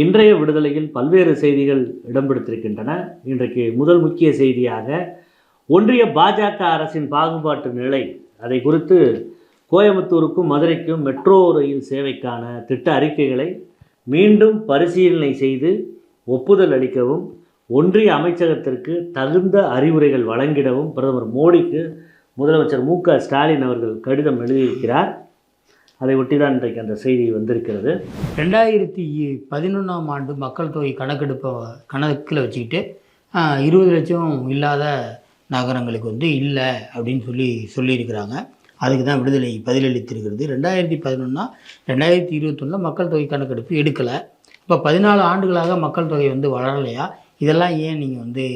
இன்றைய விடுதலையில் பல்வேறு செய்திகள் இடம்பெடுத்திருக்கின்றன. இன்றைக்கு முதல் முக்கிய செய்தியாக ஒன்றிய பாஜக அரசின் பாகுபாட்டு நிலை, அதை குறித்து கோயம்புத்தூருக்கும் மதுரைக்கும் மெட்ரோ ரயில் சேவைக்கான திட்ட அறிக்கைகளை மீண்டும் பரிசீலனை செய்து ஒப்புதல் அளிக்கவும், ஒன்றிய அமைச்சகத்திற்கு தகுந்த அறிவுரைகள் வழங்கிடவும் பிரதமர் மோடிக்கு முதலமைச்சர் மு.க.ஸ்டாலின் அவர்கள் கடிதம் எழுதியிருக்கிறார். அதை ஒட்டி தான் இன்றைக்கு அந்த செய்தி வந்திருக்கிறது. 2011ஆம் ஆண்டு மக்கள் தொகை கணக்கெடுப்பை கணக்கில் வச்சுக்கிட்டு 20 லட்சம் இல்லாத நகரங்களுக்கு இல்லை அப்படின்னு சொல்லியிருக்கிறாங்க. அதுக்கு தான் விடுதலை பதிலளித்திருக்கிறது. 2011 2021 மக்கள் தொகை கணக்கெடுப்பு எடுக்கலை. இப்போ 14 ஆண்டுகளாக மக்கள் தொகை வளரலையா, இதெல்லாம் ஏன் நீங்கள்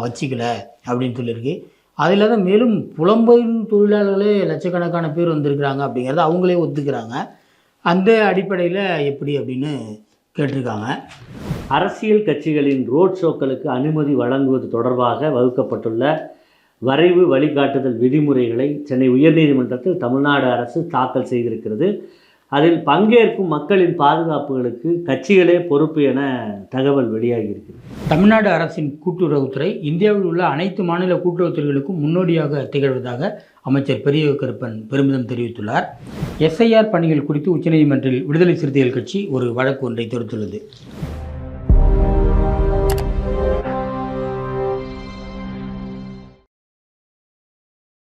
வச்சிக்கல அப்படின்னு சொல்லியிருக்கு. அதில் தான் மேலும் புலம்பெயர் தொழிலாளர்களே லட்சக்கணக்கான பேர் வந்திருக்கிறாங்க அப்படிங்கிறத அவங்களே ஒத்துக்கிறாங்க. அந்த அடிப்படையில் எப்படி அப்படின்னு கேட்டிருக்காங்க. அரசியல் கட்சிகளின் ரோட் ஷோக்களுக்கு அனுமதி வழங்குவது தொடர்பாக வகுக்கப்பட்டுள்ள வரைவு வழிகாட்டுதல் விதிமுறைகளை சென்னை உயர்நீதிமன்றத்தில் தமிழ்நாடு அரசு தாக்கல் செய்திருக்கிறது. அதில் பங்கேற்கும் மக்களின் பாதுகாப்புகளுக்கு கட்சிகளே பொறுப்பு என தகவல் வெளியாகியிருக்கிறது. தமிழ்நாடு அரசின் கூட்டுறவுத்துறை இந்தியாவில் உள்ள அனைத்து மாநில கூட்டுறவுத்துறைகளுக்கும் முன்னோடியாக திகழ்வதாக அமைச்சர் பெரிய கருப்பன் பெருமிதம் தெரிவித்துள்ளார். எஸ்ஐஆர் பணிகள் குறித்து உச்சநீதிமன்றத்தில் விடுதலை சிறுத்தைகள் கட்சி ஒரு வழக்கு ஒன்றை தொடுத்துள்ளது.